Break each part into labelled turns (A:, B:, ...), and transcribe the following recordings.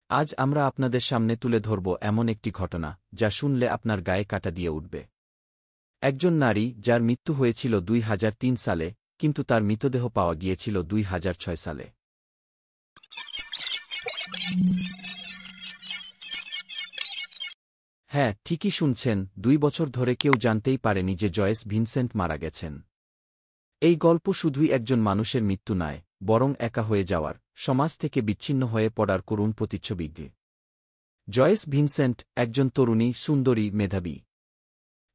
A: আজ আমরা আপনাদের সামনে তুলে ধরব এমন একটি ঘটনা যা শুনলে আপনার গায়ে কাঁটা দিয়ে উঠবে। একজন নারী যার মৃত্যু হয়েছিল ২০০৩ সালে, কিন্তু তার মৃতদেহ পাওয়া গিয়েছিল ২০০৬ সালে। হ্যাঁ, ঠিকই শুনছেন, ২ বছর ধরে কেউ জানতেই পারেনি যে জয়েস ভিনসেন্ট মারা গেছেন। এই গল্প শুধুই একজন মানুষের মৃত্যু নয়, বরং একা হয়ে যাওয়ার, সমাজ থেকে বিচ্ছিন্ন হয়ে পড়ার করুণ প্রতিচ্ছবি। জয়েস ভিনসেন্ট একজন তরুণী, সুন্দরী, মেধাবী।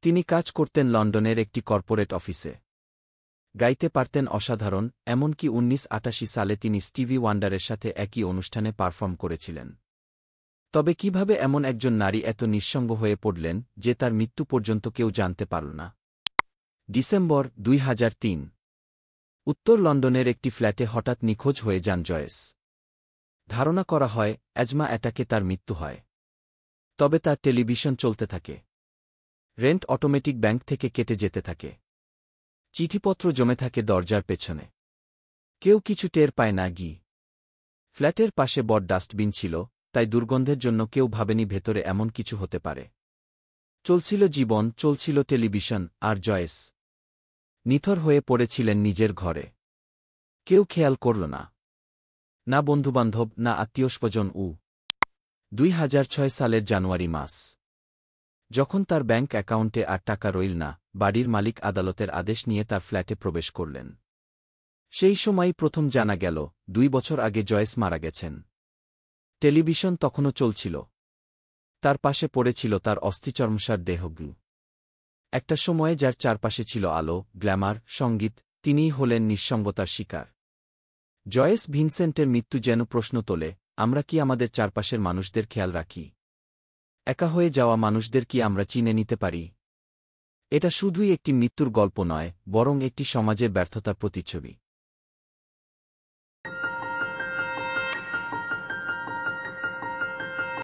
A: তিনি কাজ করতেন লন্ডনের একটি কর্পোরেট অফিসে। গাইতে পারতেন অসাধারণ, এমনকি ১৯৮৮ সালে তিনি স্টিভি ওয়ান্ডারের সাথে একই অনুষ্ঠানে পারফর্ম করেছিলেন। তবে কিভাবে এমন একজন নারী এত নিঃসঙ্গ হয়ে পড়লেন যে তার মৃত্যু পর্যন্ত কেউ জানতে পারল না? ডিসেম্বর ২০০৩। উত্তর লন্ডনের একটি ফ্ল্যাটে হঠাৎ নিখোঁজ হয়ে যান জয়েস। ধারণা করা হয় অ্যাজমা অ্যাটাকে তার মৃত্যু হয়। তবে তার টেলিভিশন চলতে থাকে। রেন্ট অটোমেটিক ব্যাংক থেকে কেটে যেতে থাকে। চিঠিপত্র জমে থাকে দরজার পেছনে। কেউ কিছু টের পায় না। ফ্ল্যাটের পাশে বড় ডাস্টবিন ছিল, তাই দুর্গন্ধের জন্য কেউ ভাবেনি ভেতরে এমন কিছু হতে পারে। চলছিল জীবন, চলছিল টেলিভিশন, আর জয়েস নিথর হয়ে পড়েছিলেন নিজের ঘরে। কেউ খেয়াল করল না, না বন্ধুবান্ধব, না আত্মীয়স্বজন। ২০০৬ সালের জানুয়ারি মাস। যখন তার ব্যাংক অ্যাকাউন্টে আর টাকা রইল না, বাড়ির মালিক আদালতের আদেশ নিয়ে তার ফ্ল্যাটে প্রবেশ করলেন। সেই সময়ই প্রথম জানা গেল ২ বছর আগে জয়েস মারা গেছেন। টেলিভিশন তখনও চলছিল। তার পাশে পড়েছিল তার অস্থিচর্মসার দেহ। একটা সময়ে যার চারপাশে ছিল আলো, গ্ল্যামার, সঙ্গীত, তিনিই হলেন নিঃসঙ্গতার শিকার। জয়েস ভিনসেন্টের মৃত্যু যেন প্রশ্ন তোলে, আমরা কি আমাদের চারপাশের মানুষদের খেয়াল রাখি? একা হয়ে যাওয়া মানুষদের কি আমরা চিনে নিতে পারি? এটা শুধুই একটি মৃত্যুর গল্প নয়, বরং একটি সমাজের ব্যর্থতার প্রতিচ্ছবি।